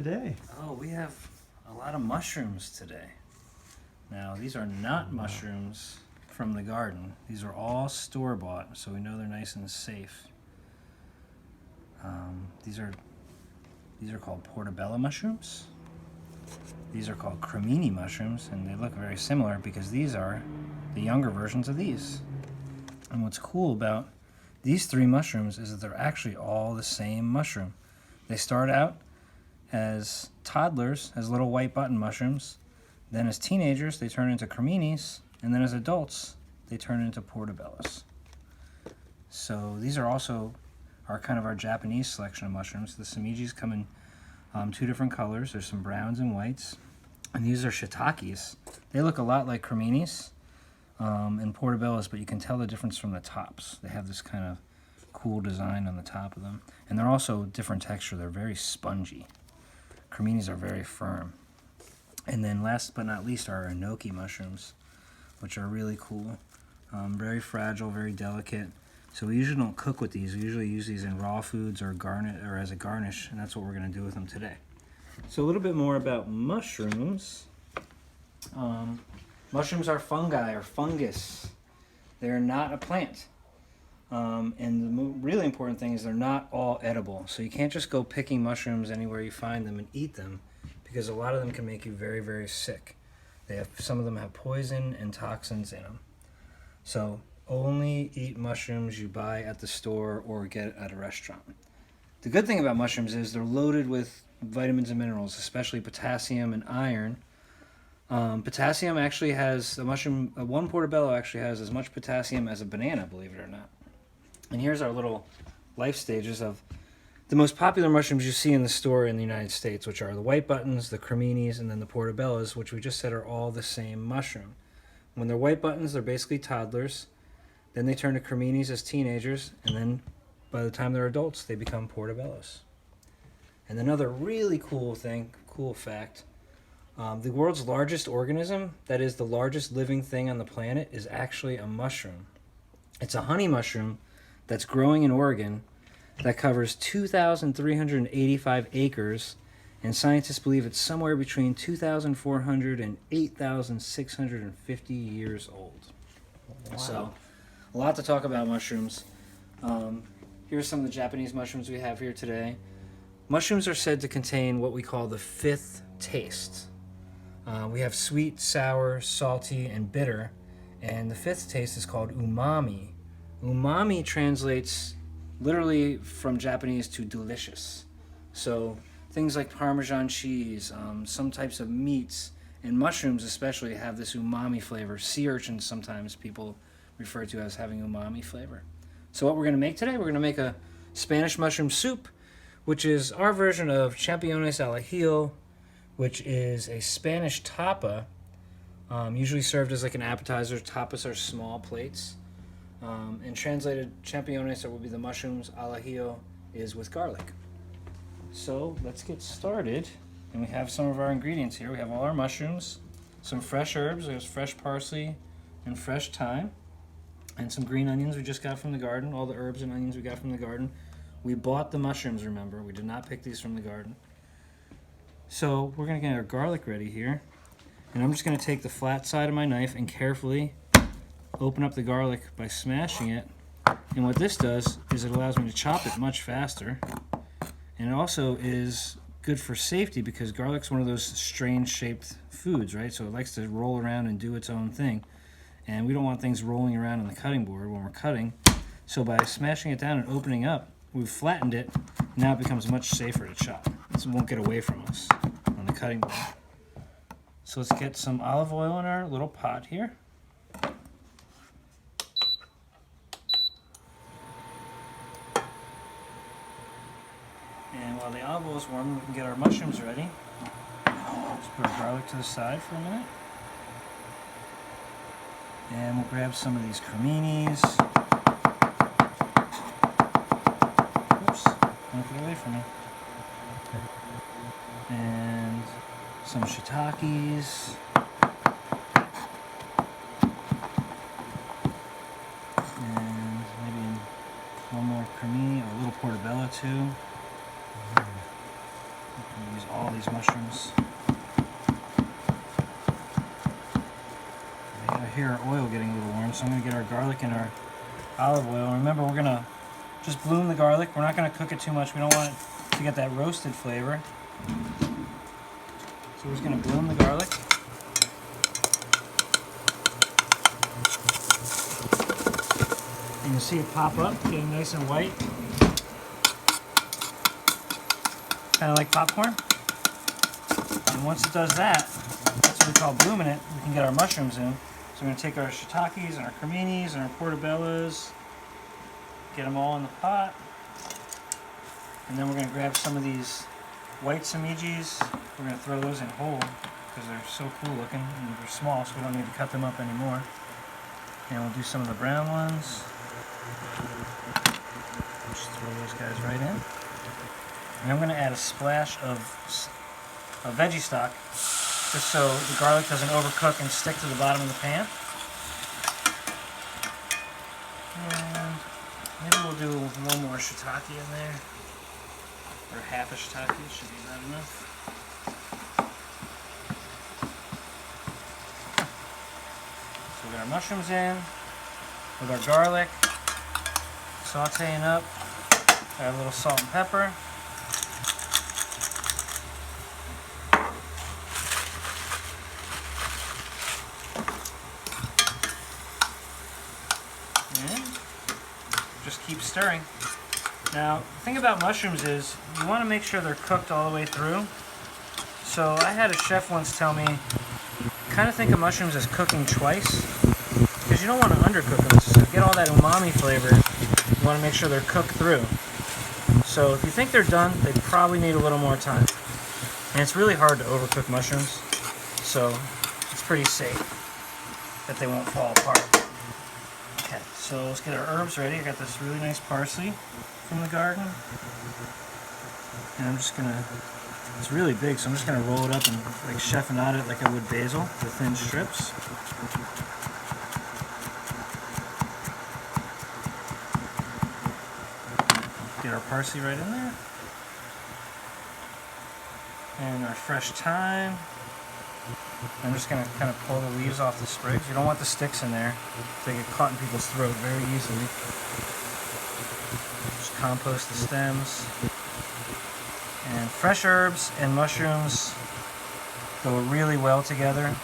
today? Oh, we have a lot of mushrooms today. Now, these are not mushrooms from the garden. These are all store-bought, so we know they're nice and safe. These are called portobello mushrooms. These are called cremini mushrooms, and they look very similar because these are the younger versions of these. And what's cool about these three mushrooms is that they're actually all the same mushroom. They start out as toddlers, as little white button mushrooms. Then as teenagers, they turn into creminis, and then as adults, they turn into portobellos. So these are also kind of our Japanese selection of mushrooms. The samijis come in two different colors. There's some browns and whites. And these are shiitakes. They look a lot like creminis and portobellos, but you can tell the difference from the tops. They have this kind of cool design on the top of them. And they're also different texture. They're very spongy. Creminis are very firm. And then last but not least are enoki mushrooms, which are really cool. Very fragile, very delicate. So we usually don't cook with these. We usually use these in raw foods or as a garnish, and that's what we're going to do with them today. So a little bit more about mushrooms. Mushrooms are fungi or fungus. They're not a plant. And the really important thing is they're not all edible. So you can't just go picking mushrooms anywhere you find them and eat them, because a lot of them can make you very, very sick. Some of them have poison and toxins in them. So only eat mushrooms you buy at the store or get at a restaurant. The good thing about mushrooms is they're loaded with vitamins and minerals, especially potassium and iron. Potassium actually has, one portobello actually has as much potassium as a banana, believe it or not. And here's our little life stages of the most popular mushrooms you see in the store in the United States, which are the white buttons, the creminis, and then the portobellos, which we just said are all the same mushroom. When they're white buttons, they're basically toddlers. Then they turn to creminis as teenagers, and then by the time they're adults, they become portobellos. And another really cool fact, the world's largest organism, that is the largest living thing on the planet, is actually a mushroom. It's a honey mushroom that's growing in Oregon that covers 2,385 acres, and scientists believe it's somewhere between 2,400 and 8,650 years old. Wow. So, a lot to talk about mushrooms. Here's some of the Japanese mushrooms we have here today. Mushrooms are said to contain what we call the fifth taste. We have sweet, sour, salty, and bitter, and the fifth taste is called umami. Umami translates literally from Japanese to delicious. So things like Parmesan cheese, some types of meats, and mushrooms especially have this umami flavor. Sea urchins sometimes people refer to as having umami flavor. So what we're going to make today, we're going to make a Spanish mushroom soup, which is our version of Champinones al Ajillo, which is a Spanish tapa, usually served as like an appetizer. Tapas are small plates. And translated, Champinones, that would be the mushrooms, al ajillo is with garlic. So let's get started. And we have some of our ingredients here. We have all our mushrooms, some fresh herbs. There's fresh parsley and fresh thyme, and some green onions we just got from the garden. All the herbs and onions we got from the garden. We bought the mushrooms, remember. We did not pick these from the garden. So we're going to get our garlic ready here. And I'm just going to take the flat side of my knife and carefully open up the garlic by smashing it. And what this does is it allows me to chop it much faster. And it also is good for safety because garlic's one of those strange shaped foods, right? So it likes to roll around and do its own thing. And we don't want things rolling around on the cutting board when we're cutting. So by smashing it down and opening up, we've flattened it. Now it becomes much safer to chop. This won't get away from us on the cutting board. So let's get some olive oil in our little pot here. And while the olive oil is warm, we can get our mushrooms ready. Let's put our garlic to the side for a minute. And we'll grab some of these creminis. Oops, don't get away from me. And some shiitakes. And maybe one more cremini or a little portobello too. You can use all these hear our oil getting a little warm, so I'm going to get our garlic and our olive oil. Remember, we're going to just bloom the garlic. We're not going to cook it too much. We don't want it to get that roasted flavor. So we're just going to bloom the garlic. And you'll see it pop up, getting nice and white. Kind of like popcorn. And once it does that, that's what we call blooming it, we can get our mushrooms in. So we're going to take our shiitakes and our creminis and our portobellos, get them all in the pot. And then we're going to grab some of these white samijis. We're going to throw those in whole because they're so cool looking and they're small, so we don't need to cut them up anymore. And we'll do some of the brown ones. Just throw those guys right in. And I'm going to add a splash of veggie stock just so the garlic doesn't overcook and stick to the bottom of the pan. And maybe we'll do one more shiitake in there. Or half a shiitake, should be about enough. So we got our mushrooms in with our garlic, sauteing up. Add a little salt and pepper. And just keep stirring. Now, the thing about mushrooms is you want to make sure they're cooked all the way through. So I had a chef once tell me, kind of think of mushrooms as cooking twice, because you don't want to undercook them. So to get all that umami flavor, you want to make sure they're cooked through. So if you think they're done, they probably need a little more time. And it's really hard to overcook mushrooms, so it's pretty safe that they won't fall apart. Okay, so let's get our herbs ready. I got this really nice parsley from the garden. And I'm just gonna, it's really big, so I'm just gonna roll it up and like chiffonade it like I would basil, the thin strips. Get our parsley right in there. And our fresh thyme. I'm just going to kind of pull the leaves off the sprigs. You don't want the sticks in there. They get caught in people's throat very easily. Just compost the stems. And fresh herbs and mushrooms go really well together.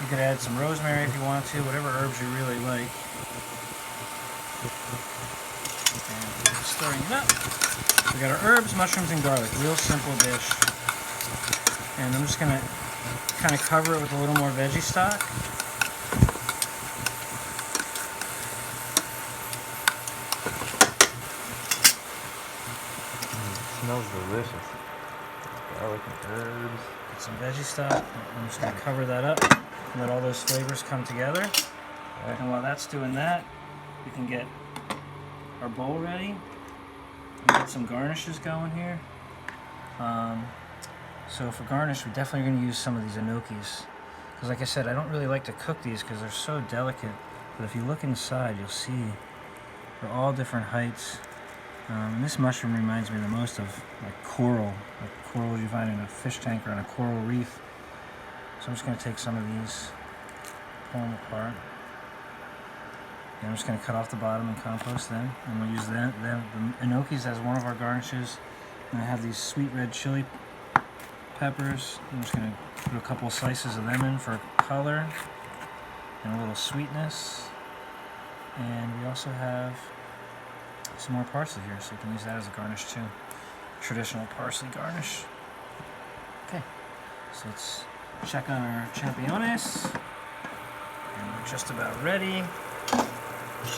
You could add some rosemary if you want to, whatever herbs you really like. And stirring it up. We got our herbs, mushrooms, and garlic. Real simple dish. And I'm just going to kind of cover it with a little more veggie stock. It smells delicious. Garlic and herbs. Get some veggie stock. I'm just going to cover that up. Let all those flavors come together. Okay. And while that's doing that, we can get our bowl ready. And get some garnishes going here. So for garnish, we're definitely going to use some of these enokis. Because like I said, I don't really like to cook these because they're so delicate. But if you look inside, you'll see they're all different heights. And this mushroom reminds me the most of like coral you find in a fish tank or on a coral reef. So I'm just going to take some of these, pull them apart. And I'm just going to cut off the bottom and compost them. And we'll use the enokis as one of our garnishes. And I have these sweet red chili peppers. I'm just going to put a couple slices of them in for color and a little sweetness. And we also have some more parsley here, so you can use that as a garnish too. Traditional parsley garnish. Okay, so let's check on our champinones. And we're just about ready.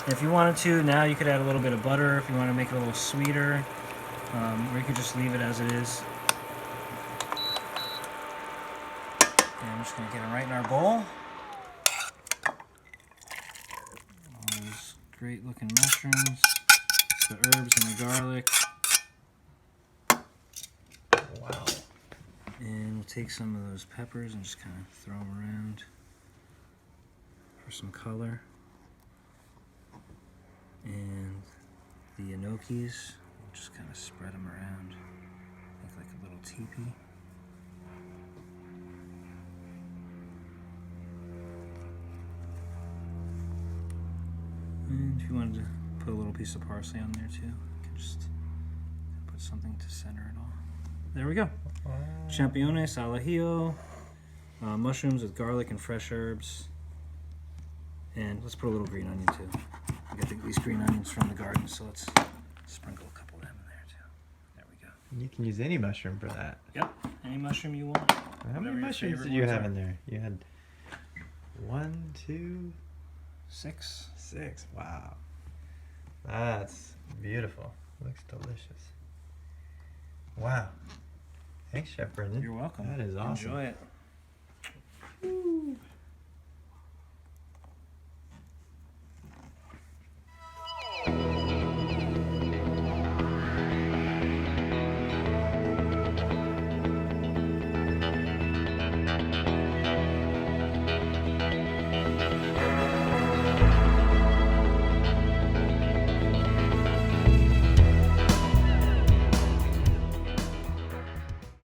If you wanted to, now you could add a little bit of butter if you want to make it a little sweeter, or you could just leave it as it is. And I'm just going to get them right in our bowl. All those great looking mushrooms, the herbs and the garlic. Wow. And we'll take some of those peppers and just kind of throw them around for some color. And the enokis, we'll just kind of spread them around, make like a little teepee. If you wanted to put a little piece of parsley on there too, you can just put something to center it all. There we go. Wow. Champinones al ajillo, mushrooms with garlic and fresh herbs. And let's put a little green onion too. We got these green onions from the garden, so let's sprinkle a couple of them in there too. There we go. You can use any mushroom for that. Yep, any mushroom you want. How many mushrooms did you have in there? You had 1, 2, 6. 6. Wow. That's beautiful. Looks delicious. Wow. Thanks, Chef Brendan. You're welcome. That is awesome. Enjoy it. Woo.